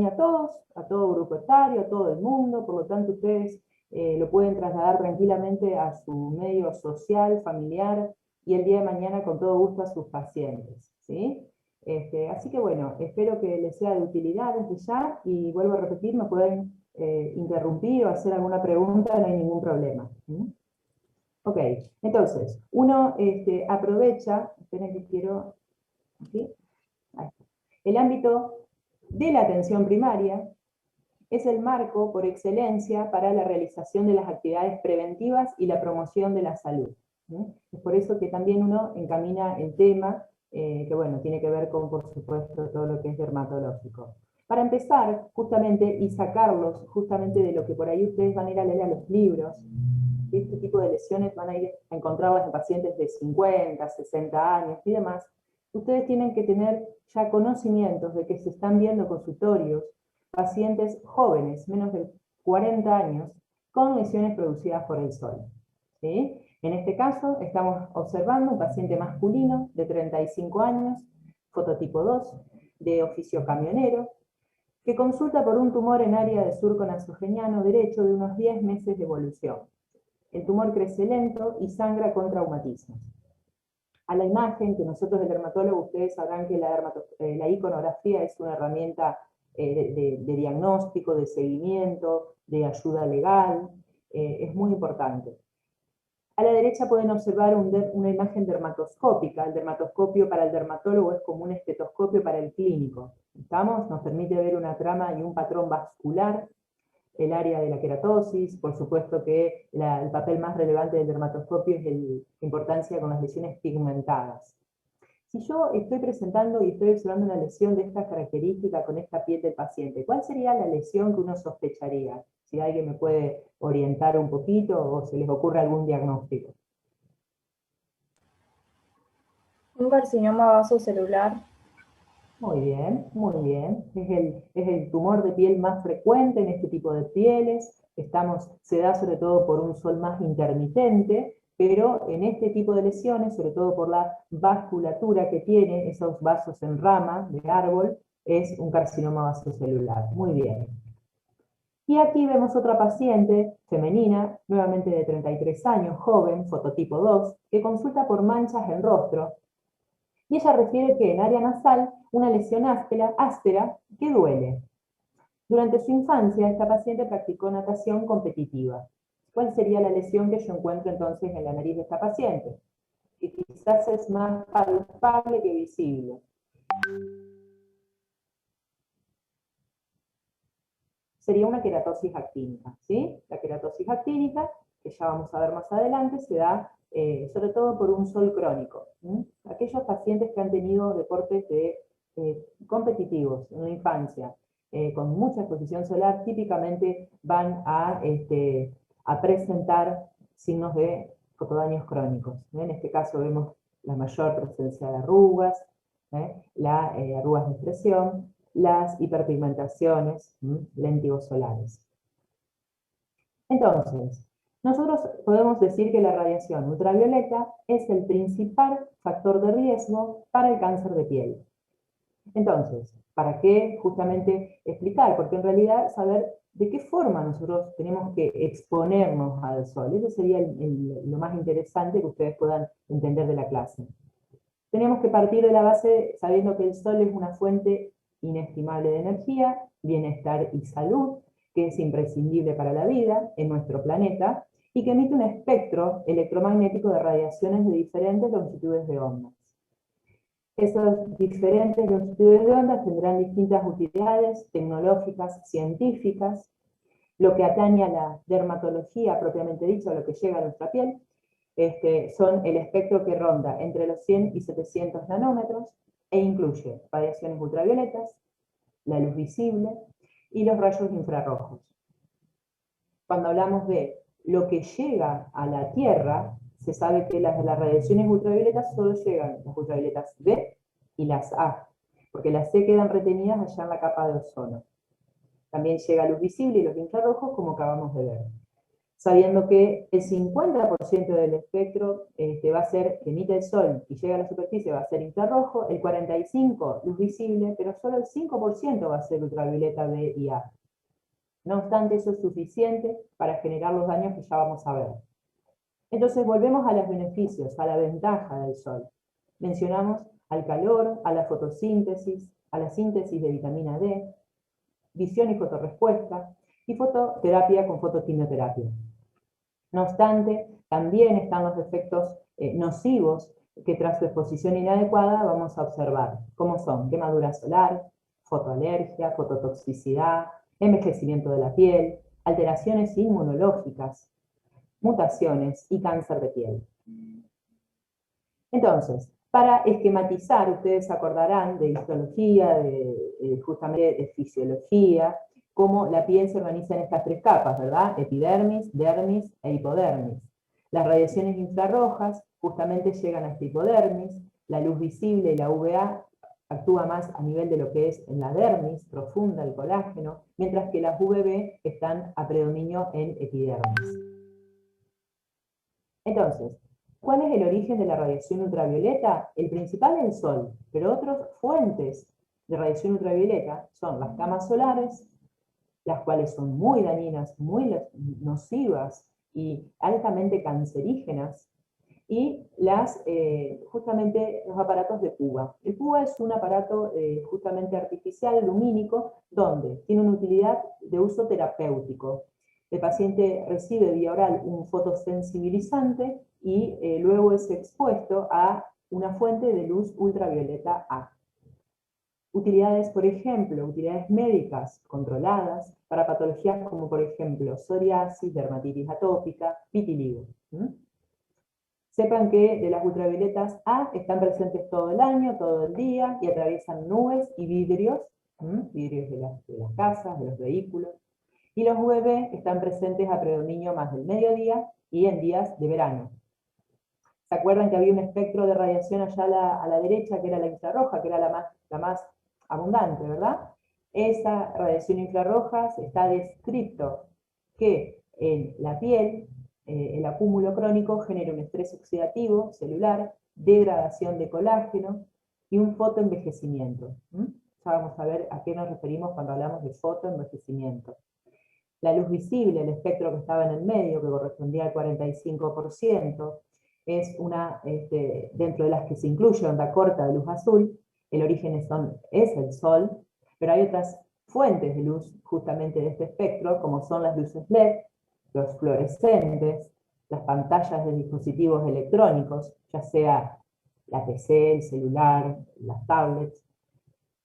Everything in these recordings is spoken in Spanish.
a todos, a todo grupo etario, a todo el mundo, por lo tanto ustedes lo pueden trasladar tranquilamente a su medio social, familiar, y el día de mañana con todo gusto a sus pacientes, ¿sí? Así que bueno, espero que les sea de utilidad desde ya, y vuelvo a repetir, me pueden interrumpir o hacer alguna pregunta, no hay ningún problema. ¿Sí? Ok, entonces, uno aprovecha, esperen que quiero, ¿sí? Ahí está. El ámbito de la atención primaria es el marco por excelencia para la realización de las actividades preventivas y la promoción de la salud. ¿Sí? Es por eso que también uno encamina el tema, que bueno, tiene que ver con, por supuesto, todo lo que es dermatológico. Para empezar, justamente, y sacarlos justamente de lo que por ahí ustedes van a ir a leer a los libros, este tipo de lesiones van a ir a encontrarlas en pacientes de 50, 60 años y demás, ustedes tienen que tener ya conocimientos de que se están viendo consultorios pacientes jóvenes, menos de 40 años, con lesiones producidas por el sol. ¿Sí? En este caso, estamos observando un paciente masculino de 35 años, fototipo 2, de oficio camionero, que consulta por un tumor en área de surco nasogeniano derecho de unos 10 meses de evolución. El tumor crece lento y sangra con traumatismos. A la imagen, que nosotros el dermatólogo, ustedes sabrán que la iconografía es una herramienta de diagnóstico, de seguimiento, de ayuda legal, es muy importante. A la derecha pueden observar una imagen dermatoscópica. El dermatoscopio para el dermatólogo es como un estetoscopio para el clínico. ¿Estamos? Nos permite ver una trama y un patrón vascular, el área de la queratosis, por supuesto que el papel más relevante del dermatoscopio es la importancia con las lesiones pigmentadas. Si yo estoy presentando y estoy observando una lesión de esta característica con esta piel del paciente, ¿cuál sería la lesión que uno sospecharía? Si alguien me puede orientar un poquito o se les ocurre algún diagnóstico. Un carcinoma vasocelular. Muy bien, muy bien. Es el tumor de piel más frecuente en este tipo de pieles. Se da sobre todo por un sol más intermitente, pero en este tipo de lesiones, sobre todo por la vasculatura que tiene, esos vasos en rama de árbol, es un carcinoma vasocelular. Muy bien. Y aquí vemos otra paciente femenina, nuevamente de 33 años, joven, fototipo 2, que consulta por manchas en rostro, y ella refiere que en área nasal una lesión áspera que duele. Durante su infancia, esta paciente practicó natación competitiva. ¿Cuál sería la lesión que yo encuentro entonces en la nariz de esta paciente? Que quizás es más palpable que visible. Sería una queratosis actínica, ¿sí? La queratosis actínica, que ya vamos a ver más adelante, se da sobre todo por un sol crónico. ¿Sí? Aquellos pacientes que han tenido deportes competitivos en la infancia, con mucha exposición solar, típicamente van a presentar signos de fotodaños crónicos. En este caso vemos la mayor presencia de arrugas, arrugas de expresión, las hiperpigmentaciones, lentigos solares. Entonces, nosotros podemos decir que la radiación ultravioleta es el principal factor de riesgo para el cáncer de piel. Entonces, ¿para qué justamente explicar? Porque en realidad saber de qué forma nosotros tenemos que exponernos al sol. Eso sería lo más interesante que ustedes puedan entender de la clase. Tenemos que partir de la base sabiendo que el sol es una fuente inestimable de energía, bienestar y salud, que es imprescindible para la vida en nuestro planeta, y que emite un espectro electromagnético de radiaciones de diferentes longitudes de ondas. Esas diferentes longitudes de ondas tendrán distintas utilidades tecnológicas, científicas, lo que atañe a la dermatología propiamente dicho, a lo que llega a nuestra piel, son el espectro que ronda entre los 100 y 700 nanómetros e incluye radiaciones ultravioletas, la luz visible y los rayos infrarrojos. Cuando hablamos de lo que llega a la Tierra, se sabe que las radiaciones ultravioletas solo llegan las ultravioletas B y las A, porque las C quedan retenidas allá en la capa de ozono. También llega luz visible y los infrarrojos, como acabamos de ver. sabiendo que el 50% del espectro va a ser, que emite el sol y llega a la superficie, va a ser infrarrojo, el 45% luz visible, pero solo el 5% va a ser ultravioleta B y A. No obstante, eso es suficiente para generar los daños que ya vamos a ver. Entonces volvemos a los beneficios, a la ventaja del sol. Mencionamos al calor, a la fotosíntesis, a la síntesis de vitamina D, visión y fotorrespuesta, y fototerapia con fotoquimioterapia. No obstante, también están los efectos nocivos que tras su exposición inadecuada vamos a observar, como son quemadura solar, fotoalergia, fototoxicidad, envejecimiento de la piel, alteraciones inmunológicas, mutaciones y cáncer de piel. Entonces, para esquematizar, ustedes se acordarán de histología, justamente de fisiología, cómo la piel se organiza en estas tres capas, ¿verdad? Epidermis, dermis e hipodermis. Las radiaciones infrarrojas justamente llegan a esta hipodermis, la luz visible y la UVA actúa más a nivel de lo que es en la dermis profunda, el colágeno, mientras que las UVB están a predominio en epidermis. Entonces, ¿cuál es el origen de la radiación ultravioleta? El principal es el sol, pero otras fuentes de radiación ultravioleta son las camas solares, las cuales son muy dañinas, muy nocivas y altamente cancerígenas, y justamente los aparatos de PUA. El PUA es un aparato justamente artificial, lumínico, donde tiene una utilidad de uso terapéutico. El paciente recibe vía oral un fotosensibilizante y luego es expuesto a una fuente de luz ultravioleta A. Utilidades, por ejemplo, utilidades médicas controladas para patologías como, por ejemplo, psoriasis, dermatitis atópica, vitiligo. Sepan que de las ultravioletas A están presentes todo el año, todo el día, y atraviesan nubes y vidrios, vidrios de las casas, de los vehículos. Y los UVB están presentes a predominio más del mediodía y en días de verano. ¿Se acuerdan que había un espectro de radiación allá a la derecha, que era la infrarroja, que era la más abundante, ¿verdad? Esa radiación infrarroja está descrito que en la piel, el acúmulo crónico genera un estrés oxidativo celular, degradación de colágeno y un fotoenvejecimiento. Ya vamos a ver a qué nos referimos cuando hablamos de fotoenvejecimiento. La luz visible, el espectro que estaba en el medio, que correspondía al 45%, es dentro de las que se incluye onda corta de luz azul. El origen es el sol, pero hay otras fuentes de luz justamente de este espectro, como son las luces LED, los fluorescentes, las pantallas de dispositivos electrónicos, ya sea la PC, el celular, las tablets,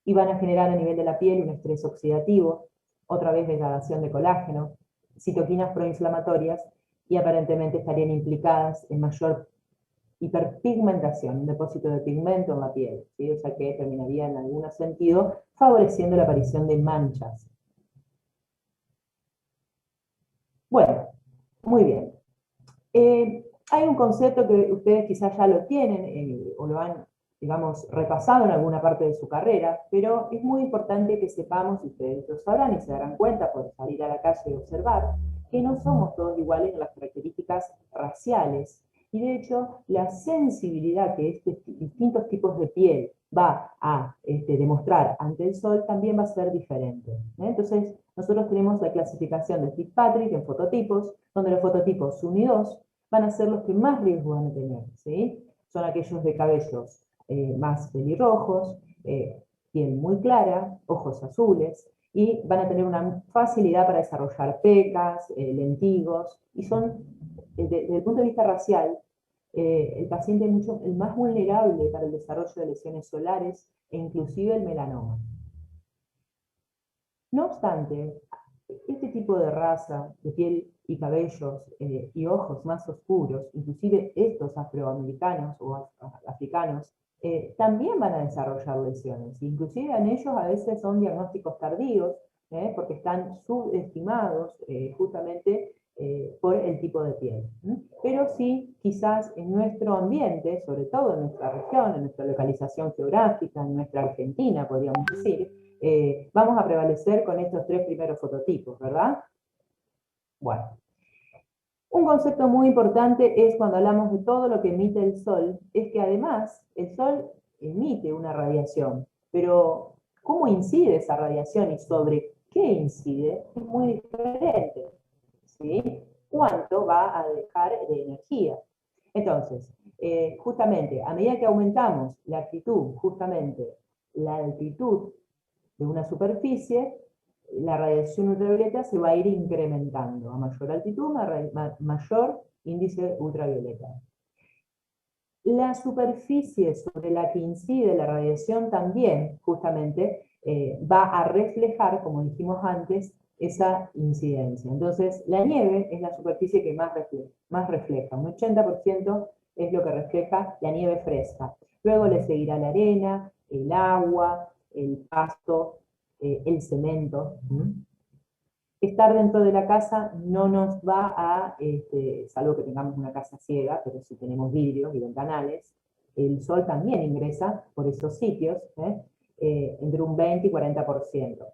y van a generar a nivel de la piel un estrés oxidativo, otra vez degradación de colágeno, citoquinas proinflamatorias, y aparentemente estarían implicadas en mayor hiperpigmentación, un depósito de pigmento en la piel, ¿sí? O sea que terminaría en algún sentido favoreciendo la aparición de manchas. Bueno, muy bien. Hay un concepto que ustedes quizás ya lo tienen o lo han, digamos, repasado en alguna parte de su carrera, pero es muy importante que sepamos, y ustedes lo sabrán y se darán cuenta por salir a la calle y observar, que no somos todos iguales en las características raciales. Y de hecho, la sensibilidad que distintos tipos de piel va a demostrar ante el sol también va a ser diferente. Entonces, nosotros tenemos la clasificación de Fitzpatrick en fototipos, donde los fototipos 1 y 2 van a ser los que más riesgo van a tener, ¿sí? Son aquellos de cabellos más pelirrojos, piel muy clara, ojos azules, y van a tener una facilidad para desarrollar pecas, lentigos, y son, desde el punto de vista racial, el paciente el más vulnerable para el desarrollo de lesiones solares e inclusive el melanoma. No obstante, este tipo de raza, de piel y cabellos y ojos más oscuros, inclusive estos afroamericanos o africanos, también van a desarrollar lesiones. Inclusive en ellos a veces son diagnósticos tardíos, porque están subestimados justamente por el tipo de piel. Pero sí, quizás en nuestro ambiente, sobre todo en nuestra región, en nuestra localización geográfica, en nuestra Argentina, podríamos decir, vamos a prevalecer con estos 3 primeros fototipos, ¿verdad? Bueno, Un concepto muy importante es cuando hablamos de todo lo que emite el Sol, es que además el Sol emite una radiación, pero cómo incide esa radiación y sobre qué incide es muy diferente, ¿sí? ¿Cuánto va a dejar de energía? Entonces, justamente, a medida que aumentamos la altitud, justamente la altitud de una superficie, la radiación ultravioleta se va a ir incrementando. A mayor altitud, mayor índice ultravioleta. La superficie sobre la que incide la radiación también, justamente, va a reflejar, como dijimos antes, esa incidencia. Entonces, la nieve es la superficie que más refleja. Un 80% es lo que refleja la nieve fresca. Luego le seguirá la arena, el agua, el pasto, el cemento. Estar dentro de la casa no nos va a, salvo que tengamos una casa ciega, pero si tenemos vidrios y ventanales, el sol también ingresa por esos sitios, entre un 20 y 40%.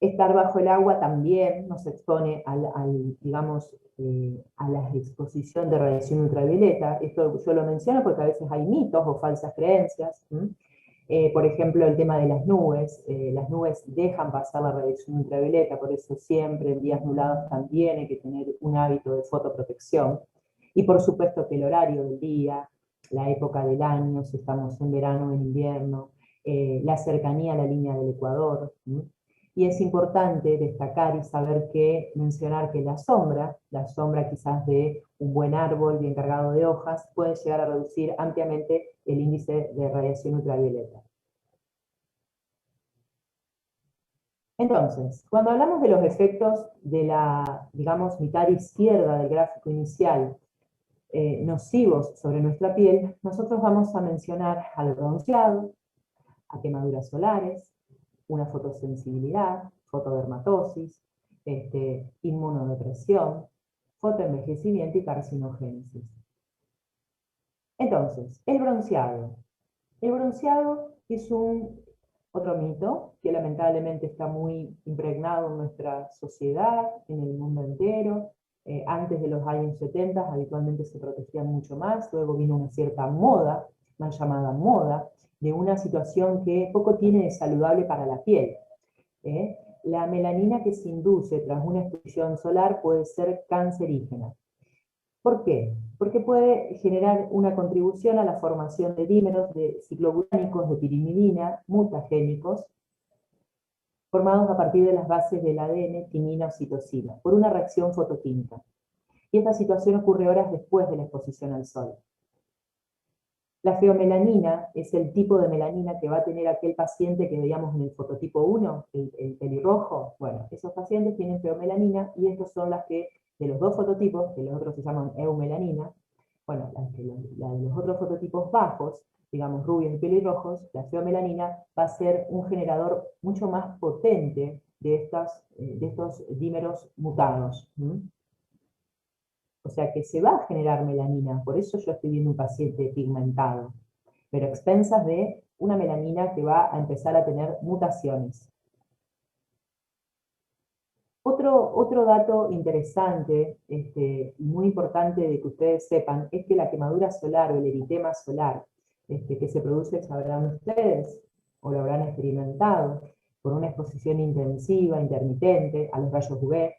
Estar bajo el agua también nos expone digamos, a la exposición de radiación ultravioleta. Esto yo lo menciono porque a veces hay mitos o falsas creencias. Por ejemplo, el tema de las nubes dejan pasar la radiación ultravioleta, por eso siempre en días nublados también hay que tener un hábito de fotoprotección. Y por supuesto que el horario del día, la época del año, si estamos en verano o en invierno, la cercanía a la línea del Ecuador. Y es importante destacar y saber mencionar que la sombra quizás de un buen árbol bien cargado de hojas, puede llegar a reducir ampliamente el índice de radiación ultravioleta. Entonces, cuando hablamos de los efectos de la, digamos, mitad izquierda del gráfico inicial, nocivos sobre nuestra piel, nosotros vamos a mencionar al bronceado, a quemaduras solares, una fotosensibilidad, fotodermatosis, inmunodepresión, fotoenvejecimiento y carcinogénesis. Entonces, el bronceado. El bronceado es otro mito que lamentablemente está muy impregnado en nuestra sociedad, en el mundo entero. Antes de los años 70 habitualmente se protegían mucho más, luego vino una cierta moda, mal llamada moda, de una situación que poco tiene de saludable para la piel. La melanina que se induce tras una exposición solar puede ser cancerígena. ¿Por qué? Porque puede generar una contribución a la formación de dímeros de ciclobutánicos de pirimidina mutagénicos, formados a partir de las bases del ADN, timina o citosina, por una reacción fotoquímica. Y esta situación ocurre horas después de la exposición al sol. La feomelanina es el tipo de melanina que va a tener aquel paciente que veíamos en el fototipo 1, el pelirrojo. Bueno, esos pacientes tienen feomelanina y estos son las que, de los dos fototipos, que los otros se llaman eumelanina, bueno, la de los otros fototipos bajos, digamos rubios y pelirrojos, la feomelanina va a ser un generador mucho más potente de estos dímeros mutados. O sea que se va a generar melanina, por eso yo estoy viendo un paciente pigmentado, pero a expensas de una melanina que va a empezar a tener mutaciones. Otro dato interesante y muy importante de que ustedes sepan es que la quemadura solar o el eritema solar que se produce, sabrán ustedes, o lo habrán experimentado, por una exposición intensiva, intermitente, a los rayos UV,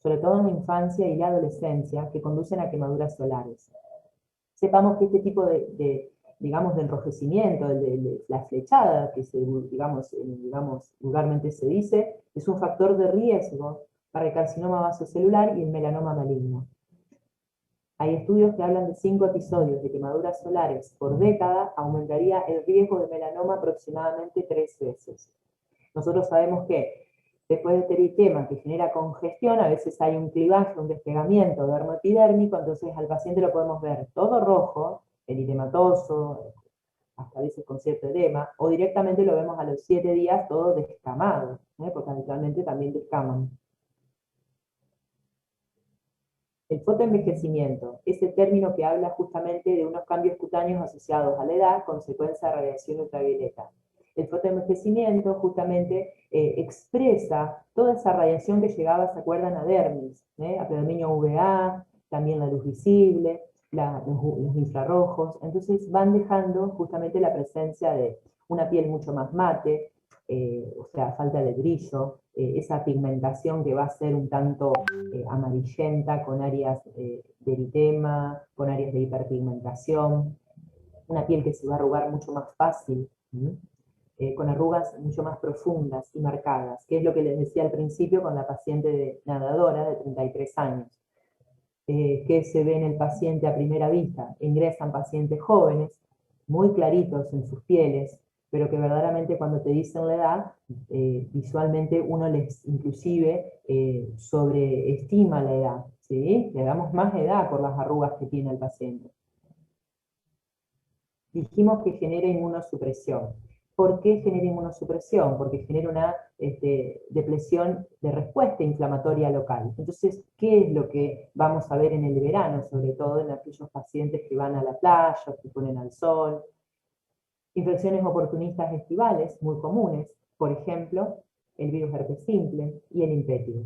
sobre todo en la infancia y la adolescencia, que conducen a quemaduras solares. Sepamos que este tipo digamos, de enrojecimiento, de la flechada, que digamos, vulgarmente se dice, es un factor de riesgo para el carcinoma vasocelular y el melanoma maligno. Hay estudios que hablan de 5 episodios de quemaduras solares por década, aumentaría el riesgo de melanoma aproximadamente 3 veces. Nosotros sabemos que después de este eritema que genera congestión, a veces hay un clivaje, un despegamiento dermoepidérmico, entonces al paciente lo podemos ver todo rojo, eritematoso, hasta a veces con cierto edema, o directamente lo vemos a los 7 días todo descamado, porque habitualmente también descaman. El fotoenvejecimiento, ese término que habla justamente de unos cambios cutáneos asociados a la edad, consecuencia de radiación ultravioleta. el fotoenvejecimiento justamente expresa toda esa radiación que llegaba, ¿se acuerdan?, a dermis, a predominio UVA, también la luz visible, los infrarrojos. Entonces van dejando justamente la presencia de una piel mucho más mate, o sea, falta de brillo, esa pigmentación que va a ser un tanto amarillenta, con áreas de eritema, con áreas de hiperpigmentación, una piel que se va a arrugar mucho más fácil, con arrugas mucho más profundas y marcadas, que es lo que les decía al principio con la paciente nadadora de 33 años. Que se ve en el paciente a primera vista. Ingresan pacientes jóvenes, muy claritos en sus pieles, pero que verdaderamente cuando te dicen la edad, visualmente uno les inclusive sobreestima la edad, ¿sí? Le damos más edad por las arrugas que tiene el paciente. Dijimos que genera inmunosupresión. ¿Por qué genera inmunosupresión? Porque genera una depresión de respuesta inflamatoria local. Entonces, ¿qué es lo que vamos a ver en el verano? Sobre todo en aquellos pacientes que van a la playa, que ponen al sol. Infecciones oportunistas estivales, muy comunes. Por ejemplo, el virus herpes simple y el impétigo.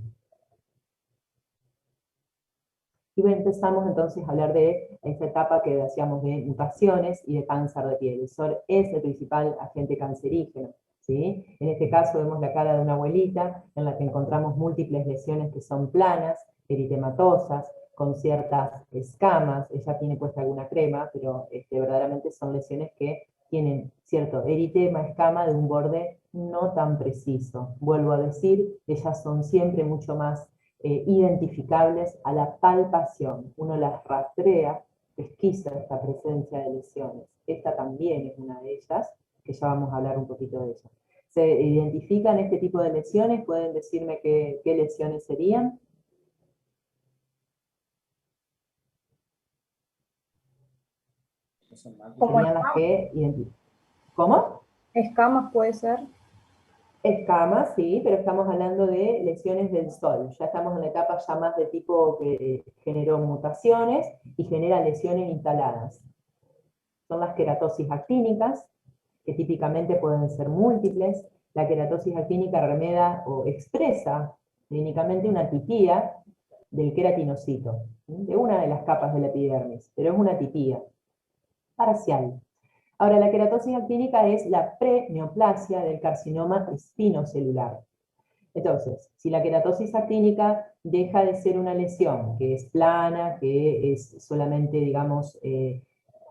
Y bueno, empezamos entonces a hablar de esta etapa que decíamos de mutaciones y de cáncer de piel. El sol es el principal agente cancerígeno, ¿sí? En este caso vemos la cara de una abuelita en la que encontramos múltiples lesiones que son planas, eritematosas, con ciertas escamas. Ella tiene puesta alguna crema, pero verdaderamente son lesiones que tienen cierto eritema, escama de un borde no tan preciso. Vuelvo a decir, ellas son siempre mucho más identificables a la palpación. Uno las rastrea, pesquisa esta presencia de lesiones. Esta también es una de ellas, que ya vamos a hablar un poquito de ella. ¿Se identifican este tipo de lesiones? ¿Pueden decirme qué lesiones serían? Como Serían las que identifican. ¿Cómo? escamas puede ser. Escamas, sí, pero estamos hablando de lesiones del sol. Ya estamos en la etapa ya más de tipo que generó mutaciones y genera lesiones instaladas. Son las queratosis actínicas, que típicamente pueden ser múltiples. La queratosis actínica remeda o expresa clínicamente una atipía del queratinocito, de una de las capas de la epidermis, pero es una atipía parcial. Ahora, la queratosis actínica es la preneoplasia del carcinoma espinocelular. Entonces, si la queratosis actínica deja de ser una lesión que es plana, que es solamente, digamos,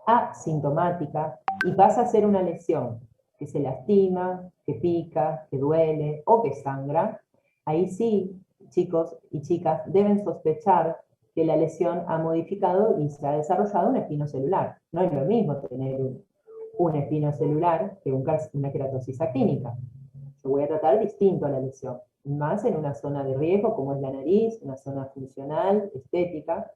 asintomática, y pasa a ser una lesión que se lastima, que pica, que duele o que sangra, ahí sí, chicos y chicas, deben sospechar que la lesión ha modificado y se ha desarrollado un espinocelular. No es lo mismo tener un espinocelular que una queratosis actínica. Yo voy a tratar distinto a la lesión, más en una zona de riesgo como es la nariz, una zona funcional, estética.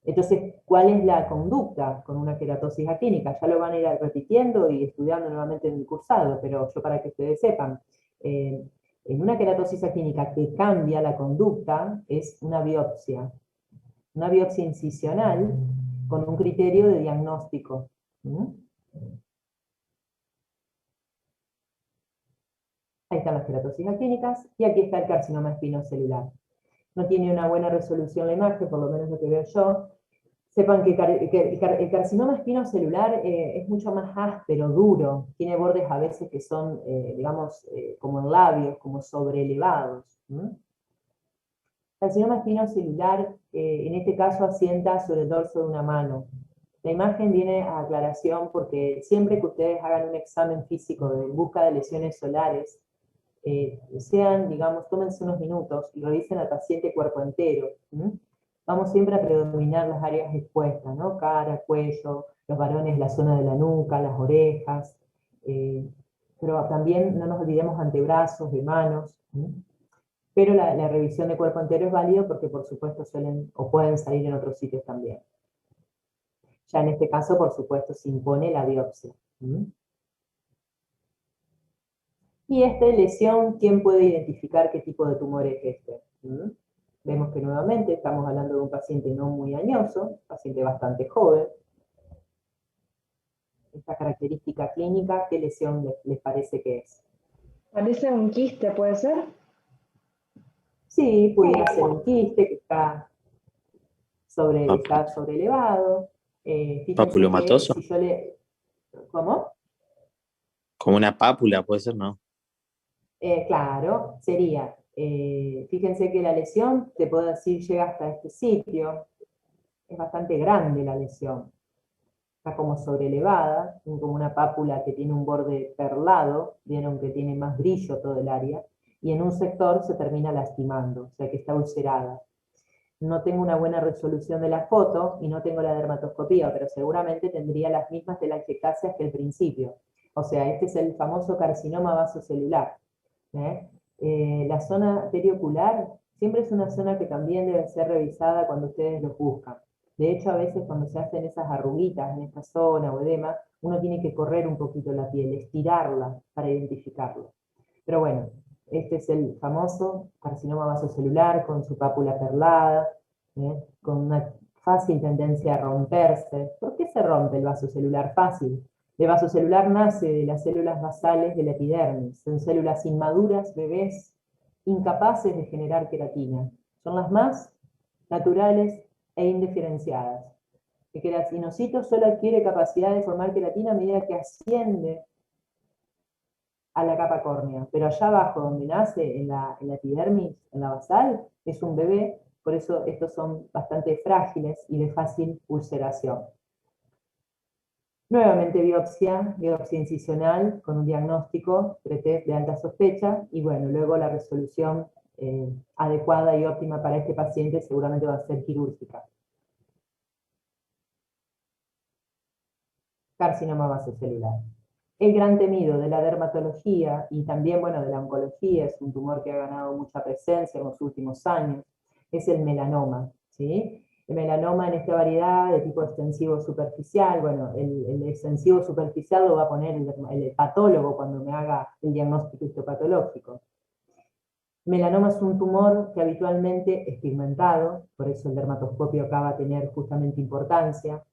Entonces, ¿cuál es la conducta con una queratosis actínica? Ya lo van a ir repitiendo y estudiando nuevamente en el cursado, pero yo para que ustedes sepan, en una queratosis actínica que cambia la conducta es una biopsia incisional con un criterio de diagnóstico. Ahí están las queratosis actínicas, y aquí está el carcinoma espinocelular. No tiene una buena resolución la imagen, por lo menos lo que veo yo. Sepan que el carcinoma espinocelular es mucho más áspero, duro, tiene bordes a veces que son, digamos, como en labios, como sobreelevados. El carcinoma espinocelular, en este caso, asienta sobre el dorso de una mano. La imagen viene a aclaración porque siempre que ustedes hagan un examen físico en busca de lesiones solares, digamos, tómense unos minutos y revisen al paciente cuerpo entero. Vamos siempre a predominar las áreas expuestas, ¿no? Cara, cuello, los varones la zona de la nuca, las orejas, pero también no nos olvidemos antebrazos, de manos. Pero la revisión de cuerpo entero es válido porque por supuesto suelen o pueden salir en otros sitios también. Ya en este caso, por supuesto, se impone la biopsia. Y esta lesión, ¿quién puede identificar qué tipo de tumor es este? Vemos que nuevamente estamos hablando de un paciente no muy añoso, paciente bastante joven. esta característica clínica, ¿qué lesión les parece que es? Parece un quiste, ¿puede ser? Sí, pudiera ser un quiste que Pap- está sobrelevado. Fíjense que Papulomatoso. si yo le... ¿Cómo? Como una pápula, puede ser, ¿no? Claro, sería, fíjense que la lesión, te puedo decir, llega hasta este sitio, es bastante grande la lesión, está como sobrelevada, como una pápula que tiene un borde perlado, vieron que tiene más brillo todo el área, y en un sector se termina lastimando, o sea que está ulcerada. No tengo una buena resolución de la foto y no tengo la dermatoscopía, pero seguramente tendría las mismas telangiectasias que el principio. O sea, este es el famoso carcinoma vasocelular. ¿eh? La zona periocular siempre es una zona que también debe ser revisada cuando ustedes los buscan. De hecho, a veces cuando se hacen esas arruguitas en esta zona o edema, uno tiene que correr un poquito la piel, estirarla para identificarlo. Pero bueno, este es el famoso carcinoma vasocelular con su pápula perlada, con una fácil tendencia a romperse. ¿Por qué se rompe el vaso celular fácil? El vaso celular nace de las células basales de la epidermis. Son células inmaduras, bebés, incapaces de generar queratina. Son las más naturales e indiferenciadas. El queratinocito solo adquiere capacidad de formar queratina a medida que asciende a la capa córnea, pero allá abajo donde nace, en la epidermis, en la basal, es un bebé, por eso estos son bastante frágiles y de fácil ulceración. Nuevamente biopsia incisional con un diagnóstico pretest de alta sospecha, y bueno, luego la resolución adecuada y óptima para este paciente seguramente va a ser quirúrgica. Carcinoma vasocelular. El gran temido de la dermatología y también, bueno, de la oncología, es un tumor que ha ganado mucha presencia en los últimos años, es el melanoma, ¿sí? El melanoma en esta variedad de tipo extensivo superficial, bueno, el extensivo superficial lo va a poner el patólogo cuando me haga el diagnóstico histopatológico. Melanoma es un tumor que habitualmente es pigmentado, por eso el dermatoscopio acá va a tener justamente importancia.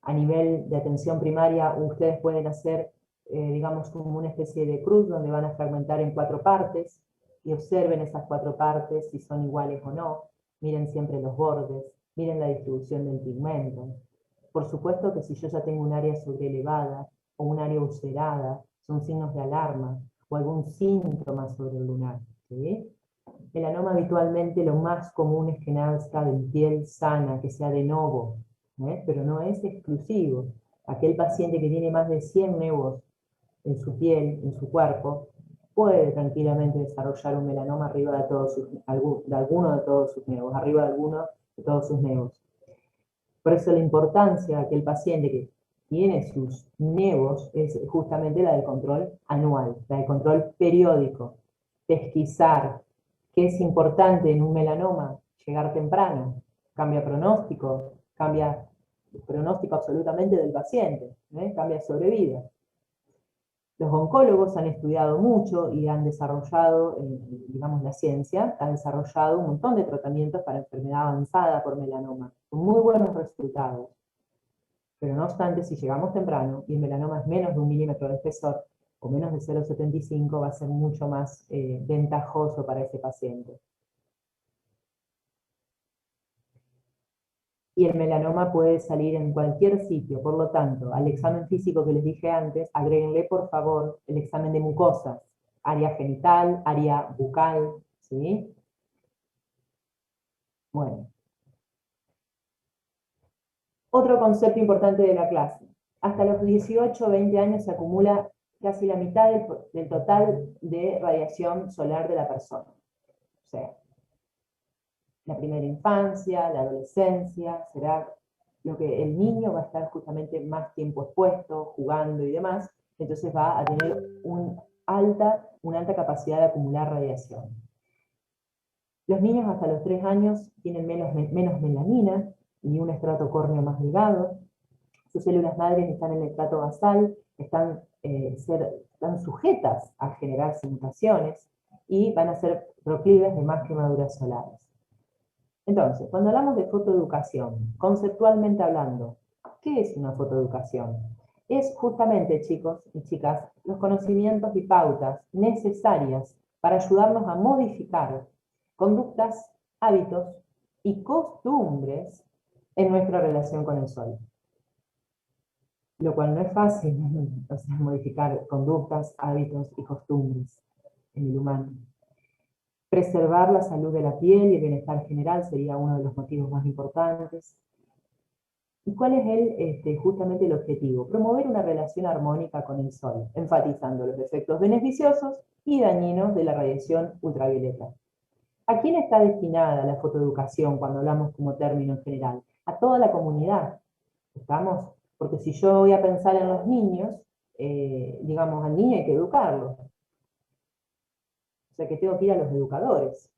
A nivel de atención primaria, ustedes pueden hacer, digamos, como una especie de cruz donde van a fragmentar en 4 partes y observen esas 4 partes si son iguales o no. Miren siempre los bordes, miren la distribución del pigmento. Por supuesto que si yo ya tengo un área sobreelevada o un área ulcerada, son signos de alarma o algún síntoma sobre el lunar. ¿Sí? Melanoma habitualmente lo más común es que nazca de piel sana, que sea de novo, pero no es exclusivo. Aquel paciente que tiene más de 100 nevos en su piel, en su cuerpo, puede tranquilamente desarrollar un melanoma arriba de alguno de todos sus nevos, arriba de alguno de todos sus nevos. Por eso la importancia de aquel paciente que tiene sus nevos es justamente la del control anual, la del control periódico, pesquisar. ¿Qué es importante en un melanoma? Llegar temprano, cambia pronóstico absolutamente del paciente, cambia sobrevida. Los oncólogos han estudiado mucho y han desarrollado, digamos, la ciencia ha desarrollado un montón de tratamientos para enfermedad avanzada por melanoma, con muy buenos resultados. Pero no obstante, si llegamos temprano y el melanoma es menos de 1 milímetro de espesor, o menos de 0,75, va a ser mucho más ventajoso para ese paciente. Y el melanoma puede salir en cualquier sitio, por lo tanto, al examen físico que les dije antes, agréguenle por favor el examen de mucosas, área genital, área bucal, ¿sí? Bueno. Otro concepto importante de la clase. Hasta los 18 o 20 años se acumula casi la mitad del total de radiación solar de la persona. O sea, la primera infancia, la adolescencia, será lo que el niño va a estar justamente más tiempo expuesto, jugando y demás, entonces va a tener una alta capacidad de acumular radiación. Los niños hasta los 3 años tienen menos melanina y un estrato córneo más delgado. Sus células madres están en el estrato basal, están sujetas a generarse mutaciones y van a ser proclives de más quemaduras solares. Entonces, cuando hablamos de fotoeducación, conceptualmente hablando, ¿qué es una fotoeducación? es justamente, chicos y chicas, los conocimientos y pautas necesarias para ayudarnos a modificar conductas, hábitos y costumbres en nuestra relación con el sol. Lo cual no es fácil, o sea, modificar conductas, hábitos y costumbres en el humano. Preservar la salud de la piel y el bienestar general sería uno de los motivos más importantes. ¿Y cuál es justamente el objetivo? Promover una relación armónica con el sol, enfatizando los efectos beneficiosos y dañinos de la radiación ultravioleta. ¿A quién está destinada la fotoeducación cuando hablamos como término en general? A toda la comunidad, ¿estamos? Porque si yo voy a pensar en los niños, digamos, al niño hay que educarlo. O sea que tengo que ir a los educadores.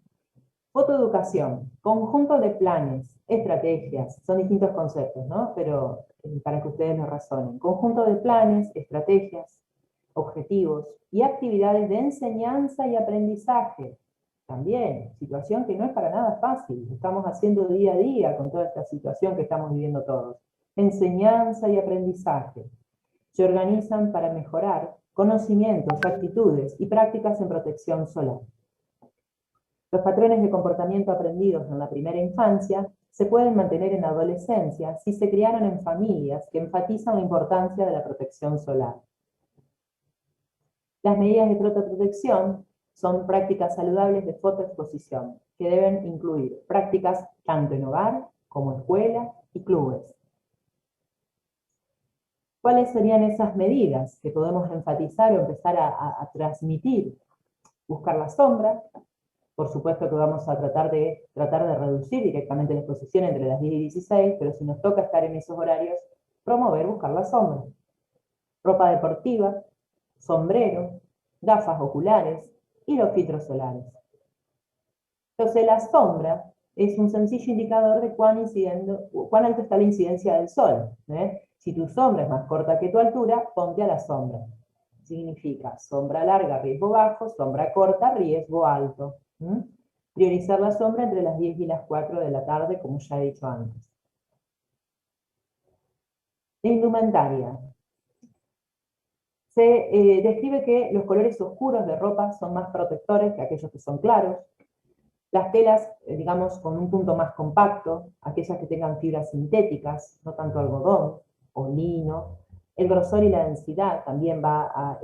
Fotoeducación, conjunto de planes, estrategias, son distintos conceptos, ¿no? Pero para que ustedes lo razonen. Conjunto de planes, estrategias, objetivos y actividades de enseñanza y aprendizaje. También, situación que no es para nada fácil, estamos haciendo día a día con toda esta situación que estamos viviendo todos. Enseñanza y aprendizaje. Se organizan para mejorar conocimientos, actitudes y prácticas en protección solar. Los patrones de comportamiento aprendidos en la primera infancia se pueden mantener en la adolescencia si se criaron en familias que enfatizan la importancia de la protección solar. Las medidas de fotoprotección son prácticas saludables de fotoexposición, que deben incluir prácticas tanto en hogar como escuela y clubes. ¿Cuáles serían esas medidas que podemos enfatizar o empezar a transmitir? Buscar la sombra. Por supuesto que vamos a tratar de reducir directamente la exposición entre las 10 y 16, pero si nos toca estar en esos horarios, promover buscar la sombra. Ropa deportiva, sombrero, gafas oculares y los filtros solares. Entonces la sombra es un sencillo indicador de cuán alto está la incidencia del sol. Si tu sombra es más corta que tu altura, ponte a la sombra. Significa sombra larga, riesgo bajo, sombra corta, riesgo alto. Priorizar la sombra entre las 10 y las 4 de la tarde, como ya he dicho antes. La indumentaria. Se describe que los colores oscuros de ropa son más protectores que aquellos que son claros. Las telas, digamos, con un punto más compacto, aquellas que tengan fibras sintéticas, no tanto algodón o lino. El grosor y la densidad también va a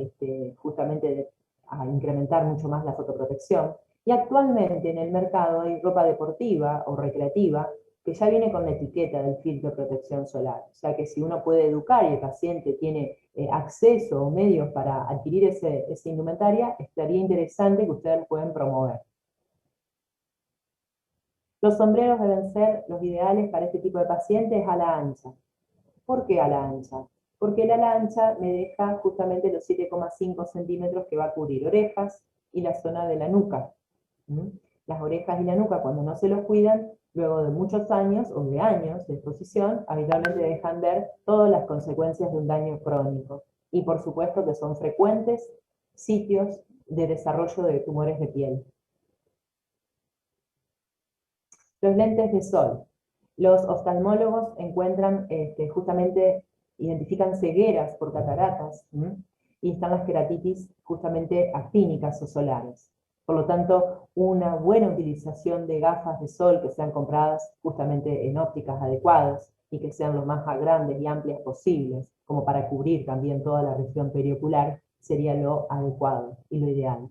justamente a incrementar mucho más la fotoprotección. Y actualmente en el mercado hay ropa deportiva o recreativa que ya viene con la etiqueta del filtro de protección solar. O sea que si uno puede educar y el paciente tiene acceso o medios para adquirir esa indumentaria, estaría interesante que ustedes lo pueden promover. Los sombreros deben ser los ideales para este tipo de pacientes ala ancha. ¿Por qué ala ancha? Porque el ala ancha me deja justamente los 7,5 centímetros que va a cubrir orejas y la zona de la nuca. Las orejas y la nuca, cuando no se los cuidan, luego de muchos años o de años de exposición, habitualmente dejan ver todas las consecuencias de un daño crónico. Y por supuesto que son frecuentes sitios de desarrollo de tumores de piel. Los lentes de sol. Los oftalmólogos encuentran, justamente, identifican cegueras por cataratas, y están las queratitis justamente actínicas o solares. Por lo tanto, una buena utilización de gafas de sol que sean compradas justamente en ópticas adecuadas y que sean lo más grandes y amplias posibles, como para cubrir también toda la región periocular, sería lo adecuado y lo ideal.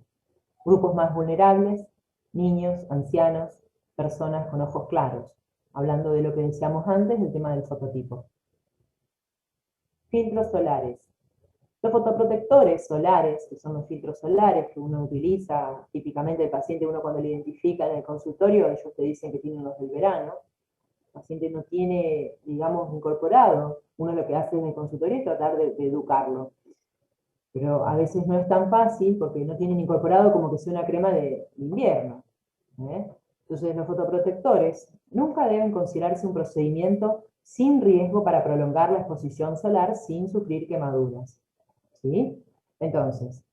Grupos más vulnerables, niños, ancianos, personas con ojos claros, hablando de lo que decíamos antes, el tema del fototipo. Filtros solares. Los fotoprotectores solares, que son los filtros solares que uno utiliza, típicamente el paciente, uno cuando lo identifica en el consultorio, ellos te dicen que tienen los del verano, el paciente no tiene, digamos, incorporado, uno lo que hace en el consultorio es tratar de educarlo, pero a veces no es tan fácil porque no tienen incorporado como que sea una crema de invierno. Entonces los fotoprotectores nunca deben considerarse un procedimiento sin riesgo para prolongar la exposición solar sin sufrir quemaduras. ¿Sí? Entonces,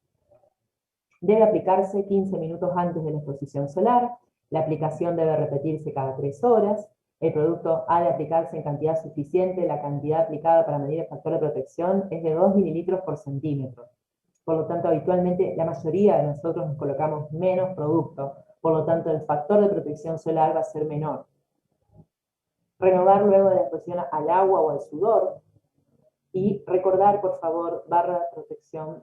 debe aplicarse 15 minutos antes de la exposición solar, la aplicación debe repetirse cada 3 horas, El producto ha de aplicarse en cantidad suficiente, la cantidad aplicada para medir el factor de protección es de 2 mililitros por centímetro. Por lo tanto, habitualmente la mayoría de nosotros nos colocamos menos producto, por lo tanto el factor de protección solar va a ser menor. Renovar luego de la exposición al agua o al sudor, y recordar, por favor, barra de protección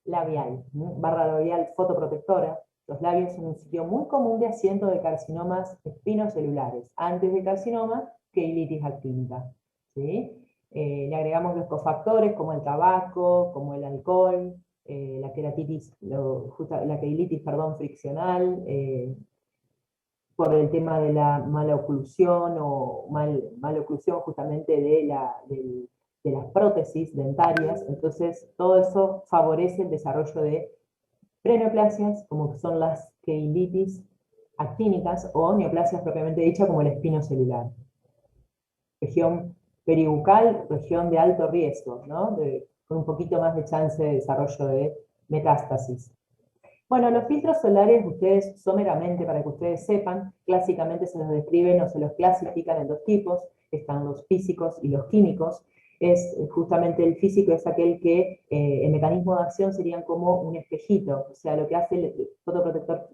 labial, barra labial fotoprotectora. Los labios son un sitio muy común de asiento de carcinomas espinocelulares, antes de carcinoma, queilitis actínica. ¿Sí? Le agregamos los cofactores como el tabaco, como el alcohol, la queratitis, la queilitis, friccional, por el tema de la maloclusión o maloclusión justamente de las prótesis dentarias. Entonces todo eso favorece el desarrollo de preneoplasias, como son las queilitis actínicas, o neoplasias propiamente dicha, como el espinocelular. Región peribucal, región de alto riesgo, ¿no? Con un poquito más de chance de desarrollo de metástasis. Bueno, los filtros solares, ustedes someramente, para que ustedes sepan, clásicamente se los describen o se los clasifican en dos tipos. Están los físicos y los químicos. Justamente el físico es aquel que el mecanismo de acción serían como un espejito, o sea, lo que hace el fotoprotector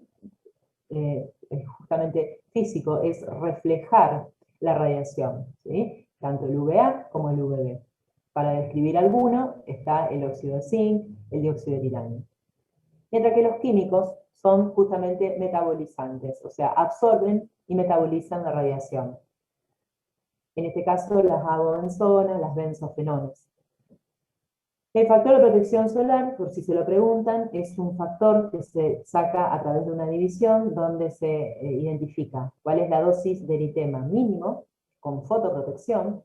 justamente físico es reflejar la radiación, ¿sí? Tanto el UVA como el UVB. Para describir alguno está el óxido de zinc, el dióxido de titanio. Mientras que los químicos son justamente metabolizantes, o sea, absorben y metabolizan la radiación. En este caso, las agobenzonas, las benzofenones. El factor de protección solar, por si se lo preguntan, es un factor que se saca a través de una división donde se identifica cuál es la dosis de eritema mínimo con fotoprotección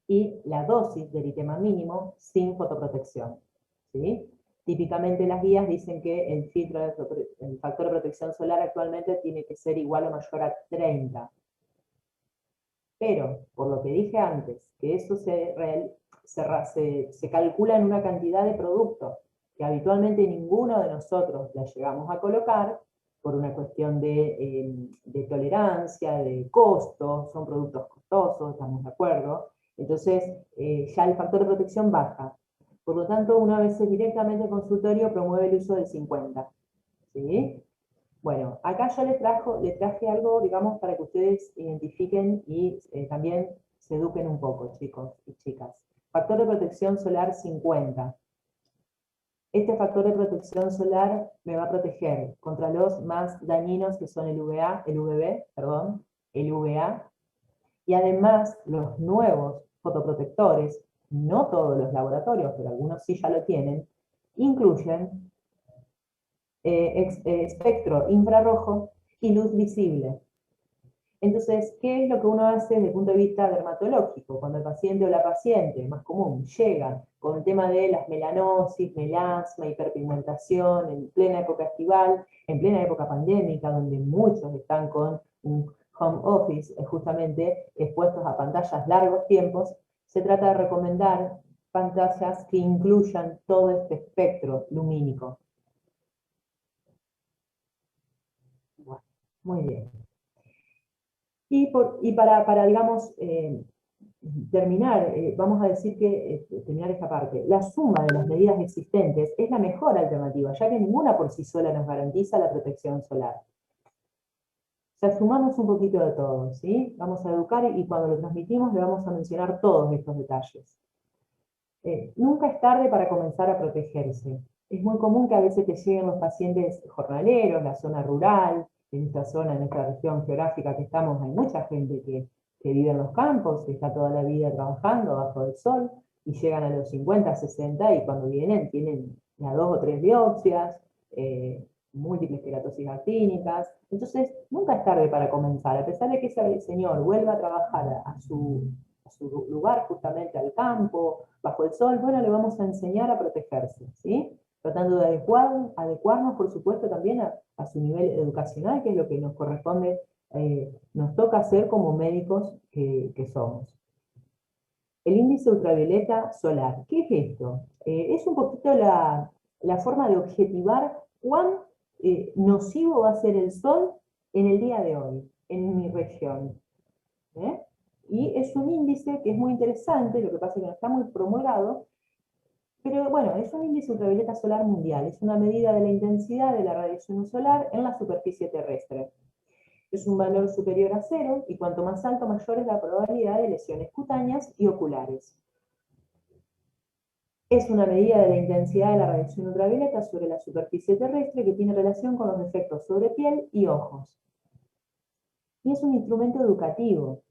y la dosis de eritema mínimo sin fotoprotección. ¿Sí? Típicamente las guías dicen que el factor de protección solar actualmente tiene que ser igual o mayor a 30. Pero, por lo que dije antes, que eso se calcula en una cantidad de producto que habitualmente ninguno de nosotros la llegamos a colocar por una cuestión de tolerancia, de costo, son productos costosos, estamos de acuerdo. Entonces, ya el factor de protección baja. Por lo tanto, una vez directamente el consultorio promueve el uso del 50. ¿Sí? Bueno, acá yo les traje algo, digamos, para que ustedes identifiquen y también se eduquen un poco, chicos y chicas. Factor de protección solar 50. Este factor de protección solar me va a proteger contra los más dañinos, que son el UVA, el UVA, y además los nuevos fotoprotectores, no todos los laboratorios, pero algunos sí ya lo tienen, incluyen espectro infrarrojo y luz visible. Entonces, ¿qué es lo que uno hace desde el punto de vista dermatológico? Cuando el paciente o la paciente, más común, llega con el tema de las melanosis, melasma, hiperpigmentación, en plena época estival, en plena época pandémica, donde muchos están con un home office, justamente expuestos a pantallas largos tiempos, se trata de recomendar pantallas que incluyan todo este espectro lumínico. Bueno, muy bien. Y para digamos, terminar, vamos a decir que, terminar esta parte, la suma de las medidas existentes es la mejor alternativa, ya que ninguna por sí sola nos garantiza la protección solar. O sea, sumamos un poquito de todo, ¿sí? Vamos a educar y cuando lo transmitimos le vamos a mencionar todos estos detalles. Nunca es tarde para comenzar a protegerse. Es muy común que a veces te lleguen los pacientes jornaleros, la zona rural, en esta zona, en esta región geográfica que estamos, hay mucha gente que vive en los campos, que está toda la vida trabajando bajo el sol, y llegan a los 50, 60, y cuando vienen tienen ya 2 o 3 biopsias, múltiples queratosis actínicas. Entonces, nunca es tarde para comenzar, a pesar de que ese señor vuelva a trabajar a su lugar, justamente al campo, bajo el sol, bueno, le vamos a enseñar a protegerse, ¿sí? Tratando de adecuarnos, por supuesto, también a su nivel educacional, que es lo que nos corresponde, nos toca hacer como médicos que somos. El índice ultravioleta solar, ¿qué es esto? Es un poquito la forma de objetivar cuán nocivo va a ser el sol en el día de hoy, en mi región. ¿eh? Y es un índice que es muy interesante, lo que pasa es que no está muy promulgado, pero bueno, es un índice ultravioleta solar mundial, es una medida de la intensidad de la radiación solar en la superficie terrestre. Es un valor superior a 0, y cuanto más alto, mayor es la probabilidad de lesiones cutáneas y oculares. Es una medida de la intensidad de la radiación ultravioleta sobre la superficie terrestre que tiene relación con los efectos sobre piel y ojos. Y es un instrumento educativo,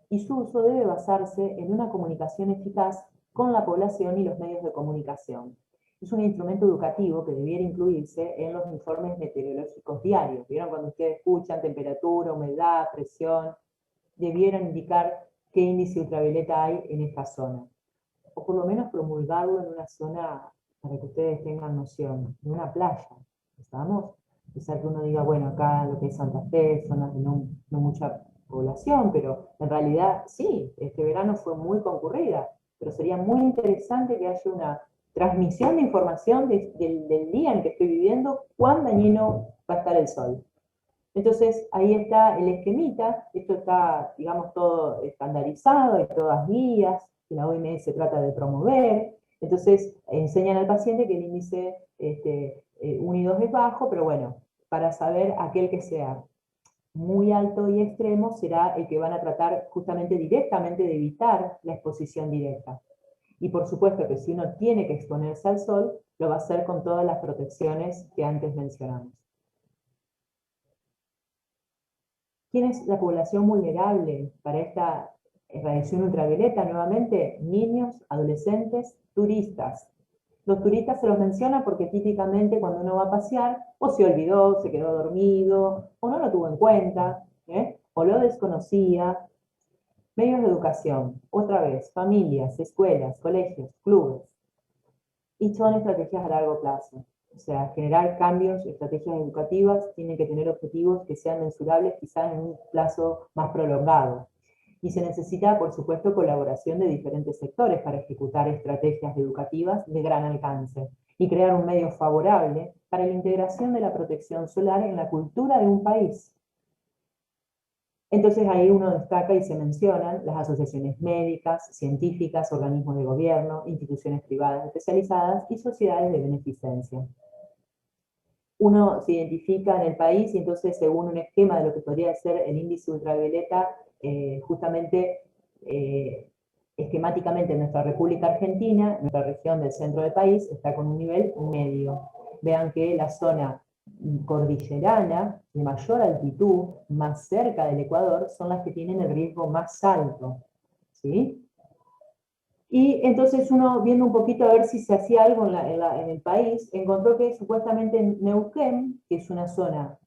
y su uso debe basarse en una comunicación eficaz con la población y los medios de comunicación. Es un instrumento educativo que debiera incluirse en los informes meteorológicos diarios. ¿Vieron cuando ustedes escuchan temperatura, humedad, presión? Debieran indicar qué índice ultravioleta hay en esta zona. O por lo menos promulgarlo en una zona para que ustedes tengan noción, en una playa, ¿estamos? O sea, que uno diga, bueno, acá lo que es Santa Fe, zonas de no mucha población, pero en realidad sí, este verano fue muy concurrida, pero sería muy interesante que haya una transmisión de información del día en que estoy viviendo, cuán dañino va a estar el sol. Entonces, ahí está el esquemita, esto está, digamos, todo estandarizado, hay todas guías, que la OMS trata de promover, entonces enseñan al paciente que el índice 1 y 2 es bajo, pero bueno, para saber aquel que sea muy alto y extremo será el que van a tratar justamente directamente de evitar la exposición directa. Y por supuesto que si uno tiene que exponerse al sol, lo va a hacer con todas las protecciones que antes mencionamos. ¿Quién es la población vulnerable para esta radiación ultravioleta? Nuevamente, niños, adolescentes, turistas. Los turistas se los menciona porque típicamente cuando uno va a pasear, o se olvidó, se quedó dormido, o no lo tuvo en cuenta, o lo desconocía. Medios de educación, otra vez, familias, escuelas, colegios, clubes. Y son estrategias a largo plazo. O sea, generar cambios, estrategias educativas, tienen que tener objetivos que sean mensurables quizás en un plazo más prolongado. Y se necesita, por supuesto, colaboración de diferentes sectores para ejecutar estrategias educativas de gran alcance y crear un medio favorable para la integración de la protección solar en la cultura de un país. Entonces ahí uno destaca y se mencionan las asociaciones médicas, científicas, organismos de gobierno, instituciones privadas especializadas y sociedades de beneficencia. Uno se identifica en el país y entonces según un esquema de lo que podría ser el índice ultravioleta, justamente esquemáticamente nuestra República Argentina, nuestra región del centro del país, está con un nivel medio. Vean que la zona cordillerana, de mayor altitud, más cerca del Ecuador, son las que tienen el riesgo más alto, ¿sí? Y entonces uno, viendo un poquito a ver si se hacía algo en el país, encontró que supuestamente en Neuquén, que es una zona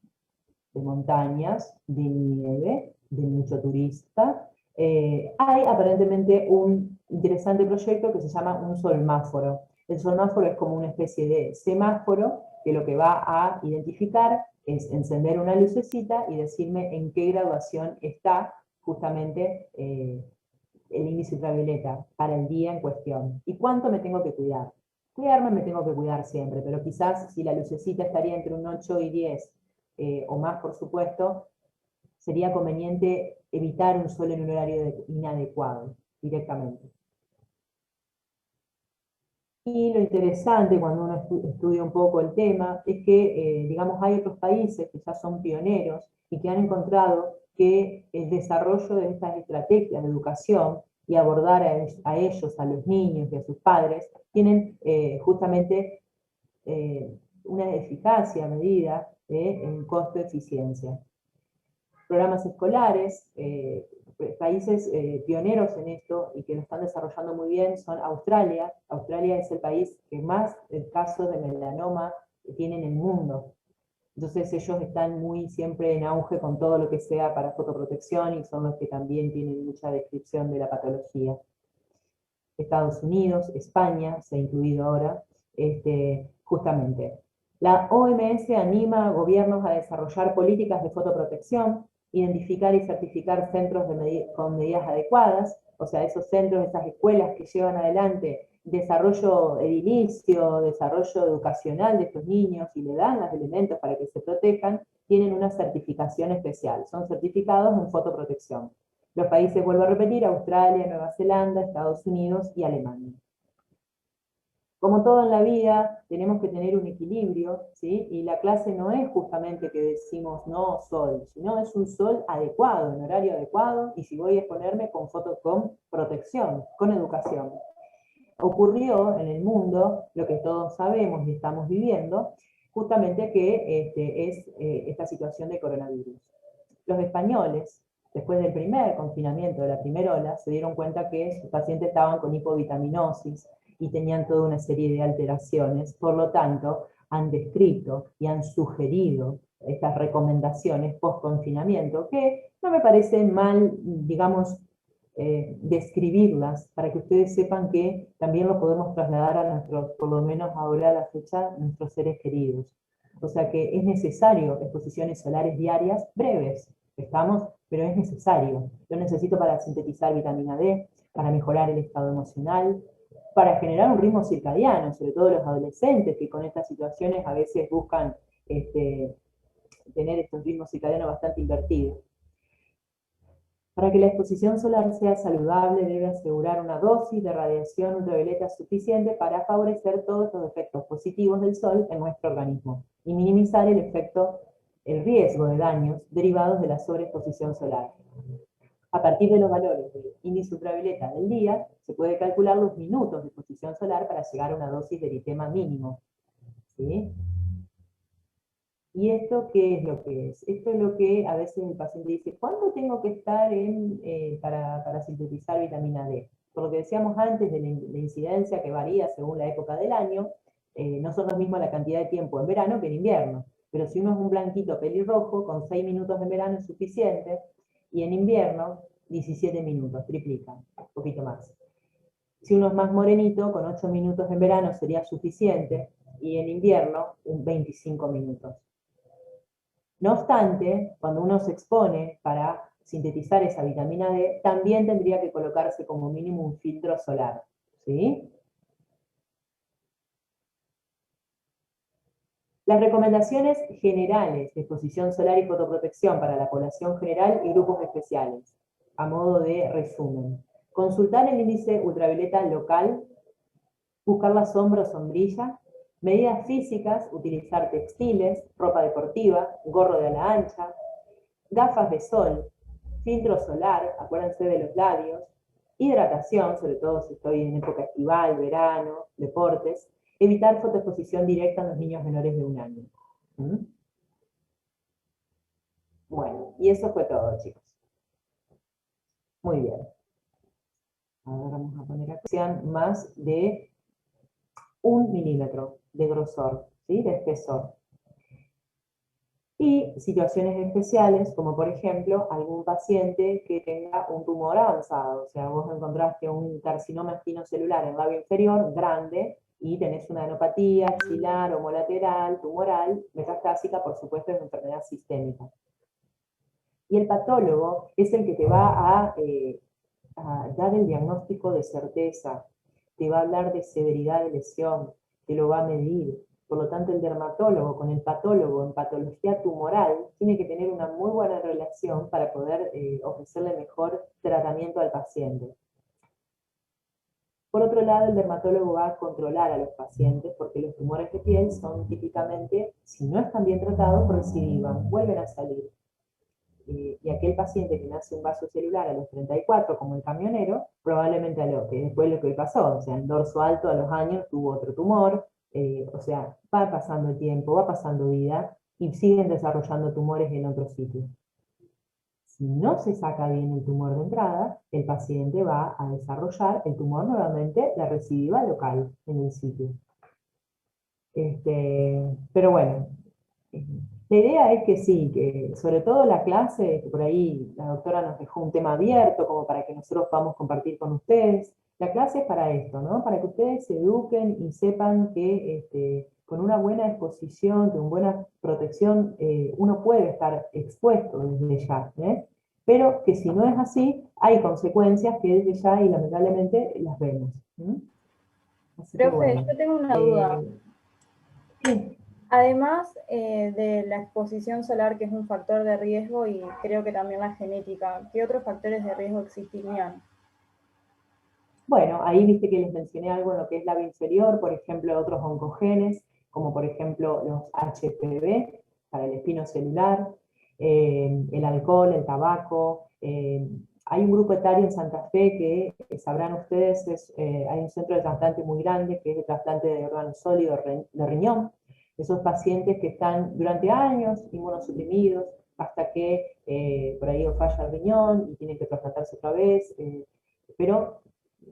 de montañas, de nieve, de mucho turista, hay aparentemente un interesante proyecto que se llama un solmáforo. El solmáforo es como una especie de semáforo que lo que va a identificar es encender una lucecita y decirme en qué graduación está justamente el índice ultravioleta para el día en cuestión. ¿Y cuánto me tengo que cuidar? Cuidarme me tengo que cuidar siempre, pero quizás si la lucecita estaría entre un 8 y 10, o más por supuesto, sería conveniente evitar un sol en un horario inadecuado directamente. Y lo interesante cuando uno estudia un poco el tema es que, digamos, hay otros países que ya son pioneros y que han encontrado que el desarrollo de estas estrategias de educación y abordar a ellos, a los niños y a sus padres, tienen justamente una eficacia medida en costo-eficiencia. Programas escolares, países pioneros en esto y que lo están desarrollando muy bien son Australia. Australia es el país que más casos de melanoma tiene en el mundo. Entonces ellos están muy siempre en auge con todo lo que sea para fotoprotección y son los que también tienen mucha descripción de la patología. Estados Unidos, España, se ha incluido ahora, justamente. La OMS anima a gobiernos a desarrollar políticas de fotoprotección, identificar y certificar centros con medidas adecuadas, o sea, esos centros, esas escuelas que llevan adelante desarrollo edilicio, desarrollo educacional de estos niños y le dan los elementos para que se protejan, tienen una certificación especial, son certificados en fotoprotección. Los países, vuelvo a repetir, Australia, Nueva Zelanda, Estados Unidos y Alemania. Como todo en la vida, tenemos que tener un equilibrio, ¿sí? Y la clase no es justamente que decimos no sol, sino es un sol adecuado, en horario adecuado, y si voy a exponerme con fotos con protección, con educación. Ocurrió en el mundo lo que todos sabemos y estamos viviendo, justamente que es esta situación de coronavirus. Los españoles, después del primer confinamiento, de la primera ola, se dieron cuenta que sus pacientes estaban con hipovitaminosis y tenían toda una serie de alteraciones, por lo tanto, han descrito y han sugerido estas recomendaciones post-confinamiento, que no me parece mal, digamos, describirlas, para que ustedes sepan que también lo podemos trasladar a nuestros, por lo menos ahora a la fecha, nuestros seres queridos. O sea que es necesario exposiciones solares diarias breves, ¿estamos? Pero es necesario. Lo necesito para sintetizar vitamina D, para mejorar el estado emocional, para generar un ritmo circadiano, sobre todo los adolescentes que con estas situaciones a veces buscan tener estos ritmos circadianos bastante invertidos. Para que la exposición solar sea saludable, debe asegurar una dosis de radiación ultravioleta suficiente para favorecer todos los efectos positivos del sol en nuestro organismo y minimizar el riesgo de daños derivados de la sobreexposición solar. A partir de los valores del índice ultravioleta del día, se puede calcular los minutos de exposición solar para llegar a una dosis de eritema mínimo. ¿Sí? ¿Y esto qué es lo que es? Esto es lo que a veces el paciente dice, ¿cuánto tengo que estar para sintetizar vitamina D? Por lo que decíamos antes de la incidencia que varía según la época del año, no son lo mismo la cantidad de tiempo en verano que en invierno. Pero si uno es un blanquito pelirrojo, con 6 minutos en verano es suficiente, y en invierno 17 minutos, triplica, un poquito más. Si uno es más morenito, con 8 minutos en verano sería suficiente, y en invierno 25 minutos. No obstante, cuando uno se expone para sintetizar esa vitamina D, también tendría que colocarse como mínimo un filtro solar, ¿sí? Las recomendaciones generales de exposición solar y fotoprotección para la población general y grupos especiales, a modo de resumen. Consultar el índice ultravioleta local, buscar la sombra o sombrilla, medidas físicas, utilizar textiles, ropa deportiva, gorro de ala ancha, gafas de sol, filtro solar, acuérdense de los labios, hidratación, sobre todo si estoy en época estival, verano, deportes, evitar fotoexposición directa en los niños menores de 1 año. ¿Mm? Bueno, y eso fue todo, chicos. Muy bien. Ahora vamos a poner acá. Sean más de 1 milímetro de grosor, ¿sí? De espesor. Y situaciones especiales, como por ejemplo, algún paciente que tenga un tumor avanzado, o sea, vos encontraste un carcinoma espinocelular en el labio inferior, grande, y tenés una adenopatía axilar, homolateral, tumoral, metastásica, por supuesto, es una enfermedad sistémica. Y el patólogo es el que te va a dar el diagnóstico de certeza, te va a hablar de severidad de lesión, te lo va a medir. Por lo tanto, el dermatólogo con el patólogo en patología tumoral tiene que tener una muy buena relación para poder ofrecerle mejor tratamiento al paciente. Por otro lado, el dermatólogo va a controlar a los pacientes porque los tumores de piel son típicamente, si no están bien tratados, recidivan, vuelven a salir. Y aquel paciente que nace un vaso celular a los 34, como el camionero, probablemente después lo que pasó, o sea, en dorso alto a los años tuvo otro tumor, o sea, va pasando el tiempo, va pasando vida, y siguen desarrollando tumores en otro sitio. Si no se saca bien el tumor de entrada, el paciente va a desarrollar el tumor nuevamente, la recidiva local en el sitio. Pero bueno, la idea es que sí, que sobre todo la clase, que por ahí la doctora nos dejó un tema abierto como para que nosotros podamos compartir con ustedes. La clase es para esto, ¿no? Para que ustedes se eduquen y sepan que con una buena exposición, con buena protección, uno puede estar expuesto desde ya, ¿eh? Pero que si no es así, hay consecuencias que desde ya y lamentablemente las vemos. Así que Profe, bueno. yo tengo una duda. Sí. Además de la exposición solar, que es un factor de riesgo, y creo que también la genética, ¿qué otros factores de riesgo existirían? Bueno, ahí viste que les mencioné algo en lo que es labio inferior, por ejemplo, otros oncogenes, como por ejemplo los HPV, para el espino celular, el alcohol, el tabaco. Hay un grupo etario en Santa Fe que, sabrán ustedes, hay un centro de trasplante muy grande, que es el trasplante de órgano sólido de riñón. Esos pacientes que están durante años inmunosuprimidos, hasta que por ahí o falla el riñón y tienen que trasplantarse otra vez, pero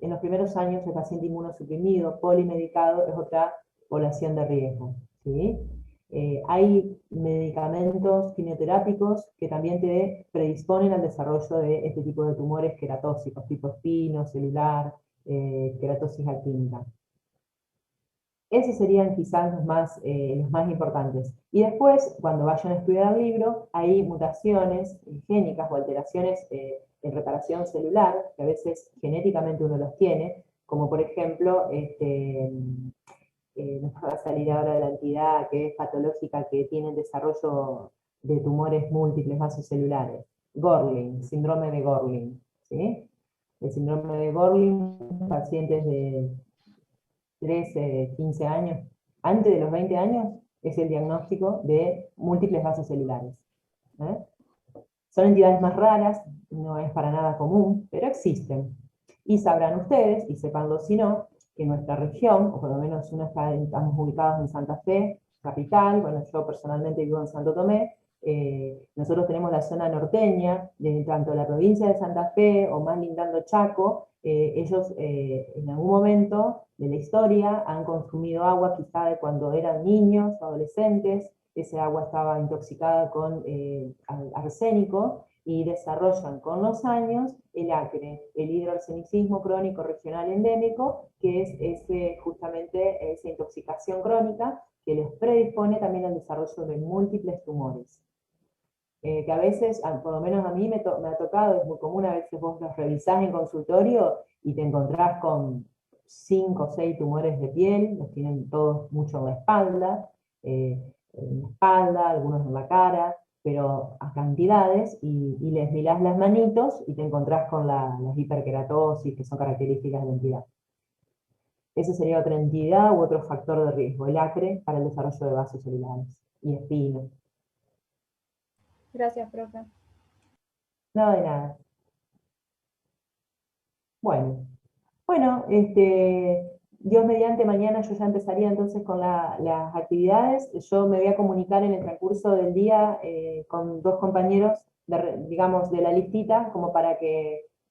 en los primeros años el paciente inmunosuprimido, polimedicado, es otra población de riesgo, ¿sí? Hay medicamentos quimioterápicos que también te predisponen al desarrollo de este tipo de tumores queratóxicos, tipo espino, celular, queratosis actínica. Esos serían quizás los más importantes. Y después, cuando vayan a estudiar el libro, hay mutaciones génicas o alteraciones en reparación celular, que a veces genéticamente uno los tiene, como por ejemplo, no me va a salir ahora de la entidad que es patológica, que tiene el desarrollo de tumores múltiples vasocelulares. Gorlin, síndrome de Gorlin, ¿sí? El síndrome de Gorlin, pacientes de 13, 15 años, antes de los 20 años, es el diagnóstico de múltiples vasos celulares. ¿Eh? Son entidades más raras, no es para nada común, pero existen. Y sabrán ustedes, y sepanlo si no, que nuestra región, o por lo menos estamos ubicados en Santa Fe, capital, bueno, yo personalmente vivo en Santo Tomé, nosotros tenemos la zona norteña, de tanto la provincia de Santa Fe o más lindando Chaco, ellos en algún momento de la historia han consumido agua quizá de cuando eran niños, adolescentes, ese agua estaba intoxicada con arsénico y desarrollan con los años el acre, el hidroarsenicismo crónico regional endémico, que es justamente esa intoxicación crónica que les predispone también al desarrollo de múltiples tumores. Que a veces, por lo menos a mí me ha tocado, es muy común, a veces vos los revisás en consultorio y te encontrás con 5 o 6 tumores de piel, los tienen todos mucho en la espalda, algunos en la cara, pero a cantidades, y les mirás las manitos y te encontrás con las hiperkeratosis, que son características de la entidad. Esa sería otra entidad u otro factor de riesgo, el acre para el desarrollo de vasos celulares y espinos. Gracias, profe. No, de nada. Bueno, Dios mediante mañana yo ya empezaría entonces con las actividades. Yo me voy a comunicar en el transcurso del día con 2 compañeros, digamos, de la listita, como para que